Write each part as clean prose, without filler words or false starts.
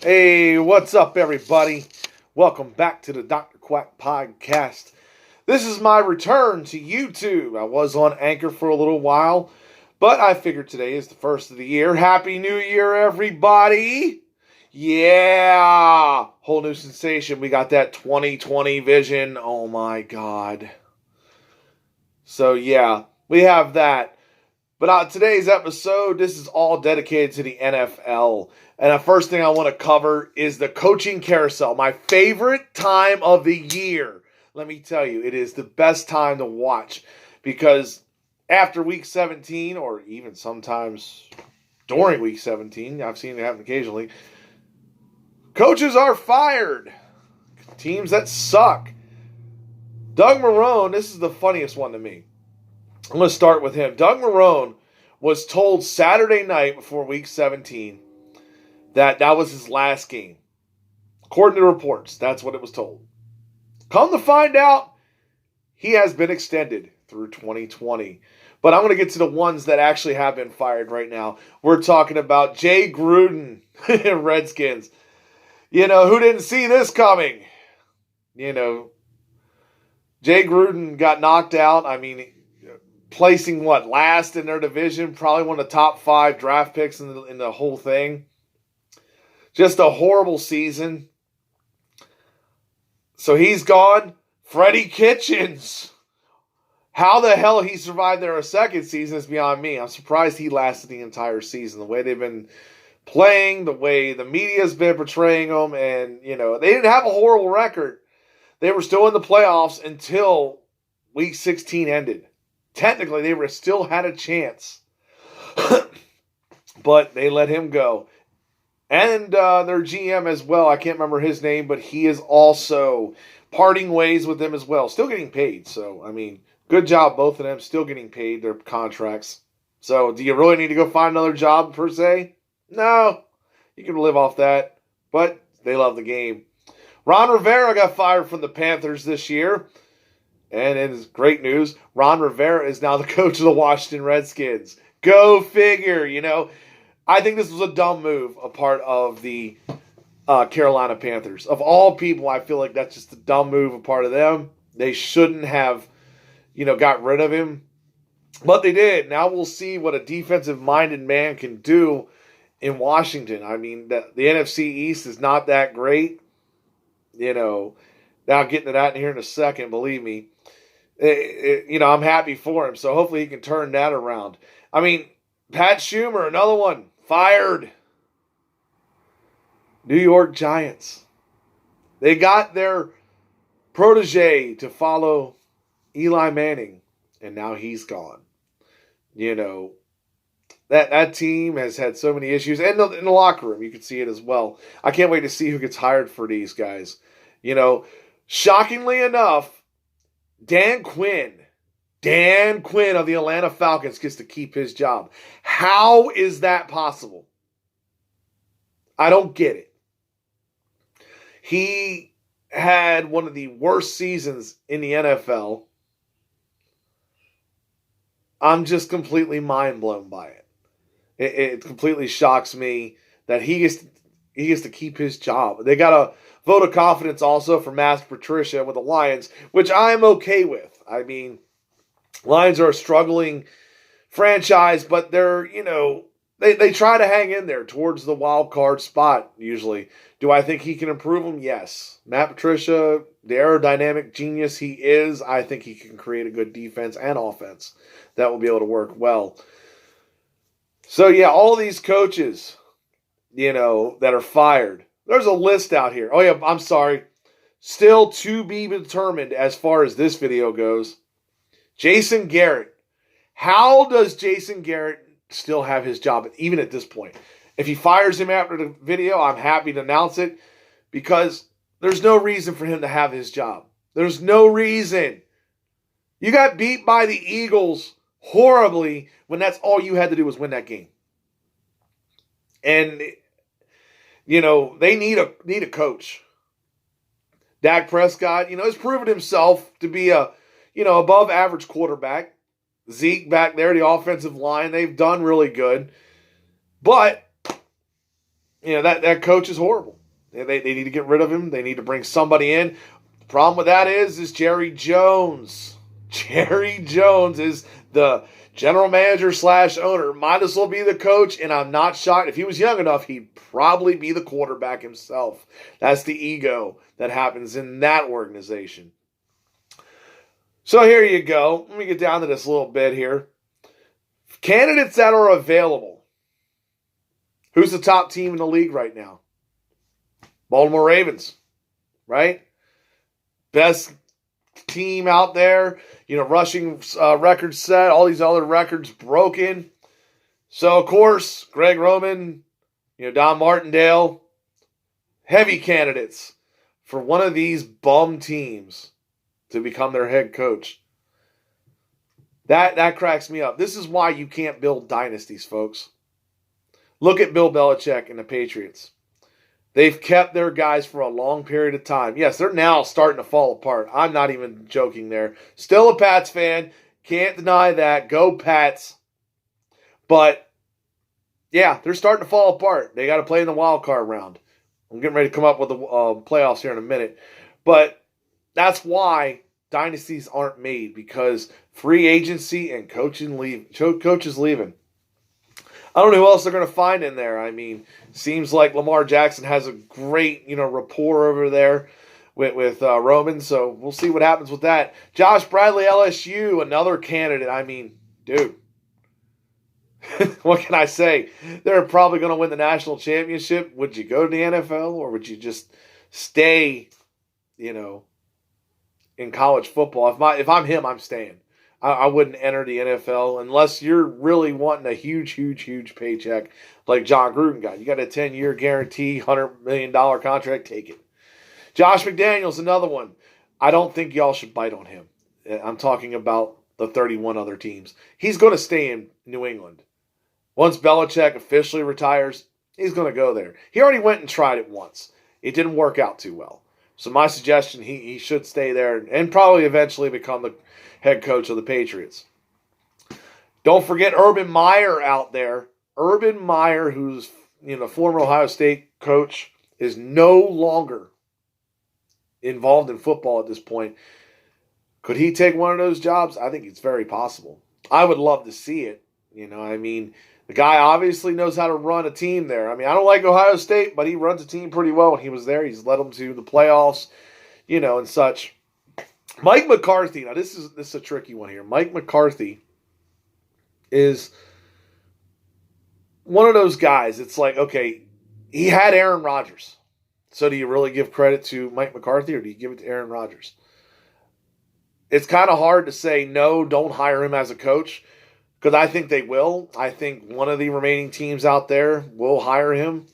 Hey, what's up, everybody? Welcome back to the Dr. Quack podcast. This is my return to YouTube. I was on Anchor for a little while, but I figured today is the first of the year. Happy New Year, everybody! Yeah! Whole new sensation. We got that 2020 vision. Oh my god. So, yeah, we have that. But on today's episode, this is all dedicated to the NFL. And the first thing I want to cover is the coaching carousel, my favorite time of the year. Let me tell you, it is the best time to watch because after week 17, or even sometimes during week 17, I've seen it happen occasionally, coaches are fired. Teams that suck. Doug Marrone, this is the funniest one to me. I'm going to start with him. Doug Marrone was told Saturday night before week 17 that was his last game. According to reports, that's what it was told. Come to find out, he has been extended through 2020. But I'm going to get to the ones that actually have been fired right now. We're talking about Jay Gruden, Redskins. You know, who didn't see this coming? You know, Jay Gruden got knocked out. I mean, placing last in their division, probably one of the top 5 draft picks in the whole thing. Just a horrible season. So he's gone. Freddie Kitchens. How the hell he survived there a second season is beyond me. I'm surprised he lasted the entire season. The way they've been playing, the way the media's been portraying them, and, you know, they didn't have a horrible record. They were still in the playoffs until week 16 ended. Technically, they still had a chance. But they let him go. And their GM as well, I can't remember his name, but he is also parting ways with them as well. Still getting paid. So, I mean, good job, both of them. Still getting paid their contracts. So, do you really need to go find another job, per se? No. You can live off that. But they love the game. Ron Rivera got fired from the Panthers this year. And it is great news. Ron Rivera is now the coach of the Washington Redskins. Go figure, you know. I think this was a dumb move, a part of the Carolina Panthers. Of all people, I feel like that's just a dumb move, a part of them. They shouldn't have, got rid of him. But they did. Now we'll see what a defensive-minded man can do in Washington. I mean, the NFC East is not that great. Now getting to that here in a second, believe me. I'm happy for him. So hopefully he can turn that around. I mean, Pat Schumer, another one, fired. New York Giants. They got their protege to follow Eli Manning, and now he's gone. That team has had so many issues. And in the locker room, you can see it as well. I can't wait to see who gets hired for these guys. Shockingly enough, Dan Quinn of the Atlanta Falcons gets to keep his job. How is that possible? I don't get it. He had one of the worst seasons in the NFL. I'm just completely mind blown by it. It completely shocks me that he gets to keep his job. They got a vote of confidence also for Matt Patricia with the Lions, which I'm okay with. I mean, Lions are a struggling franchise, but they're, they try to hang in there towards the wild card spot usually. Do I think he can improve them? Yes. Matt Patricia, the aerodynamic genius he is, I think he can create a good defense and offense that will be able to work well. So, yeah, all these coaches, that are fired. There's a list out here. Oh, yeah, I'm sorry. Still to be determined as far as this video goes. Jason Garrett. How does Jason Garrett still have his job, even at this point? If he fires him after the video, I'm happy to announce it because there's no reason for him to have his job. There's no reason. You got beat by the Eagles horribly when that's all you had to do was win that game. And, they need a coach. Dak Prescott, has proven himself to be a, above average quarterback. Zeke back there, the offensive line, they've done really good. But that coach is horrible. They need to get rid of him. They need to bring somebody in. The problem with that is Jerry Jones. Jerry Jones is the general manager / owner. Might as well be the coach, and I'm not shocked. If he was young enough, he'd probably be the quarterback himself. That's the ego that happens in that organization. So here you go. Let me get down to this a little bit here. Candidates that are available. Who's the top team in the league right now? Baltimore Ravens, right? Best team out there. Rushing records set. All these other records broken. So, of course, Greg Roman, Don Martindale, heavy candidates for one of these bum teams to become their head coach. That cracks me up. This is why you can't build dynasties, folks. Look at Bill Belichick and the Patriots. They've kept their guys for a long period of time. Yes, they're now starting to fall apart. I'm not even joking there. Still a Pats fan. Can't deny that. Go Pats. But, yeah, they're starting to fall apart. They got to play in the wild card round. I'm getting ready to come up with the playoffs here in a minute. But that's why dynasties aren't made, because free agency and coaches leaving. I don't know who else they're going to find in there. I mean, seems like Lamar Jackson has a great, rapport over there with Roman. So we'll see what happens with that. Josh Bradley, LSU, another candidate. I mean, dude, what can I say? They're probably going to win the national championship. Would you go to the NFL, or would you just stay, in college football? If I'm him, I'm staying. I wouldn't enter the NFL unless you're really wanting a huge, huge, huge paycheck like John Gruden got. You got a 10-year guarantee, $100 million contract, take it. Josh McDaniels, another one. I don't think y'all should bite on him. I'm talking about the 31 other teams. He's going to stay in New England. Once Belichick officially retires, he's going to go there. He already went and tried it once. It didn't work out too well. So my suggestion, he should stay there and probably eventually become the head coach of the Patriots. Don't forget Urban Meyer out there. Urban Meyer, who's former Ohio State coach, is no longer involved in football at this point. Could he take one of those jobs? I think it's very possible. I would love to see it. The guy obviously knows how to run a team there. I don't like Ohio State, but he runs a team pretty well when he was there. He's led them to the playoffs, and such. Mike McCarthy. Now, this is a tricky one here. Mike McCarthy is one of those guys. It's like, okay, he had Aaron Rodgers. So do you really give credit to Mike McCarthy, or do you give it to Aaron Rodgers? It's kind of hard to say, no, don't hire him as a coach, because I think they will. I think one of the remaining teams out there will hire him.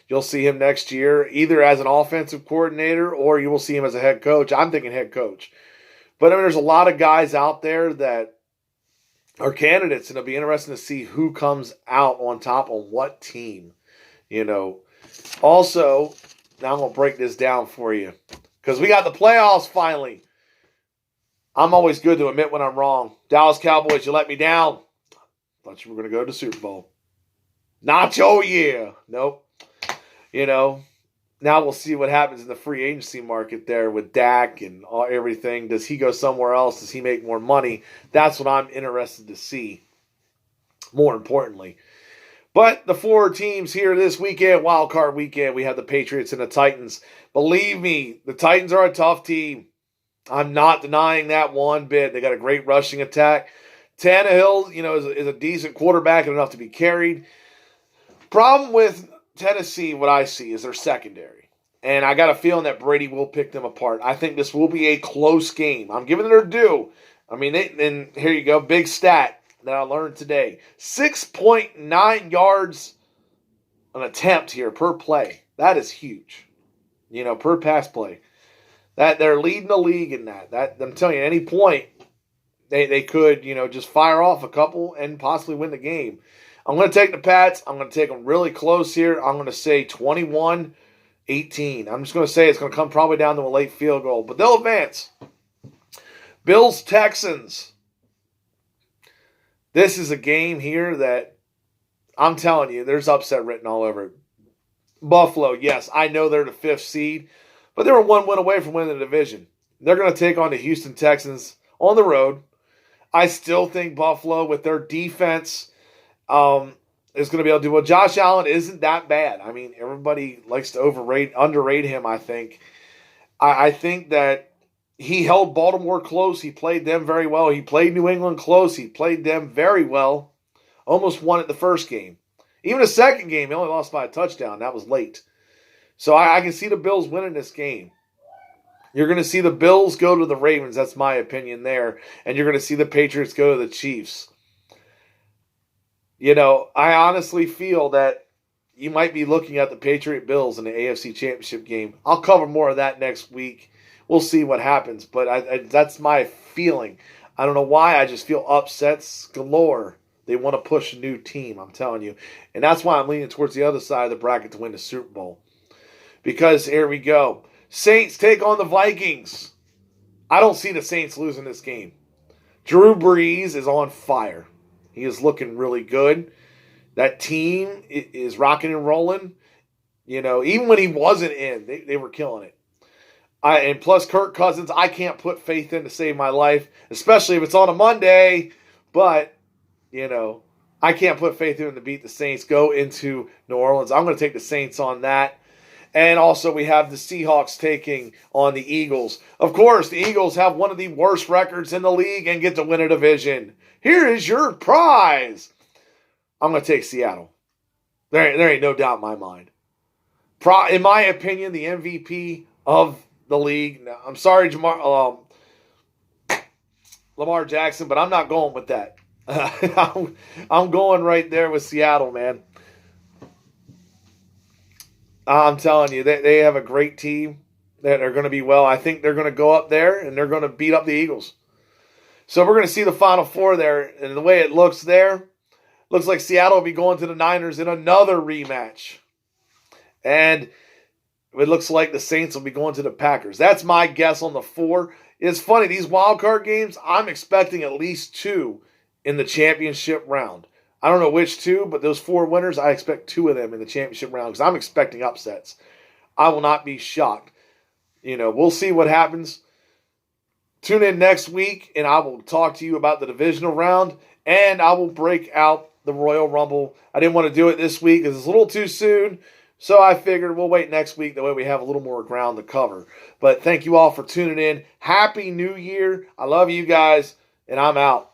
You'll see him next year either as an offensive coordinator, or you will see him as a head coach. I'm thinking head coach. But there's a lot of guys out there that are candidates, and it'll be interesting to see who comes out on top on what team. Also, now I'm going to break this down for you, because we got the playoffs finally. I'm always good to admit when I'm wrong. Dallas Cowboys, you let me down. Thought you were going to go to the Super Bowl. Not your year. Nope. Now we'll see what happens in the free agency market there with Dak and everything. Does he go somewhere else? Does he make more money? That's what I'm interested to see, more importantly. But the 4 teams here this weekend, wild card weekend, we have the Patriots and the Titans. Believe me, the Titans are a tough team. I'm not denying that one bit. They got a great rushing attack. Tannehill, is a decent quarterback and enough to be carried. Problem with Tennessee, what I see, is their secondary. And I got a feeling that Brady will pick them apart. I think this will be a close game. I'm giving it their due. And here you go, big stat that I learned today. 6.9 yards an attempt here per play. That is huge. Per pass play. That they're leading the league in that. I'm telling you, at any point, they could, just fire off a couple and possibly win the game. I'm going to take the Pats. I'm going to take them really close here. I'm going to say 21-18. I'm just going to say it's going to come probably down to a late field goal, but they'll advance. Bills, Texans. This is a game here that I'm telling you, there's upset written all over it. Buffalo, yes, I know they're the 5th seed, but they were 1 win away from winning the division. They're going to take on the Houston Texans on the road. I still think Buffalo, with their defense, is going to be able to do well. Josh Allen isn't that bad. I mean, everybody likes to underrate him, I think. I think that he held Baltimore close. He played them very well. He played New England close. He played them very well. Almost won it the first game. Even the second game, he only lost by a touchdown. That was late. So I can see the Bills winning this game. You're going to see the Bills go to the Ravens. That's my opinion there. And you're going to see the Patriots go to the Chiefs. You know, I honestly feel that you might be looking at the Patriot Bills in the AFC Championship game. I'll cover more of that next week. We'll see what happens. But that's my feeling. I don't know why. I just feel upsets galore. They want to push a new team, I'm telling you. And that's why I'm leaning towards the other side of the bracket to win the Super Bowl. Because here we go. Saints take on the Vikings. I don't see the Saints losing this game. Drew Brees is on fire. He is looking really good. That team is rocking and rolling. You know, even when he wasn't in, they were killing it. And plus Kirk Cousins, I can't put faith in to save my life, especially if it's on a Monday. But, you know, I can't put faith in him to beat the Saints, go into New Orleans. I'm going to take the Saints on that. And also we have the Seahawks taking on the Eagles. Of course, the Eagles have one of the worst records in the league and get to win a division. Here is your prize. I'm going to take Seattle. There ain't no doubt in my mind. In my opinion, the MVP of the league. Now, I'm sorry, Lamar Jackson, but I'm not going with that. I'm going right there with Seattle, man. I'm telling you, they have a great team that are going to be well. I think they're going to go up there and they're going to beat up the Eagles. So we're going to see the Final Four there. And the way it looks there, looks like Seattle will be going to the Niners in another rematch. And it looks like the Saints will be going to the Packers. That's my guess on the 4. It's funny, these wild card games, I'm expecting at least 2 in the championship round. I don't know which 2, but those 4 winners, I expect 2 of them in the championship round because I'm expecting upsets. I will not be shocked. You know, we'll see what happens. Tune in next week, and I will talk to you about the divisional round, and I will break out the Royal Rumble. I didn't want to do it this week because it's a little too soon, so I figured we'll wait next week. That way we have a little more ground to cover. But thank you all for tuning in. Happy New Year. I love you guys, and I'm out.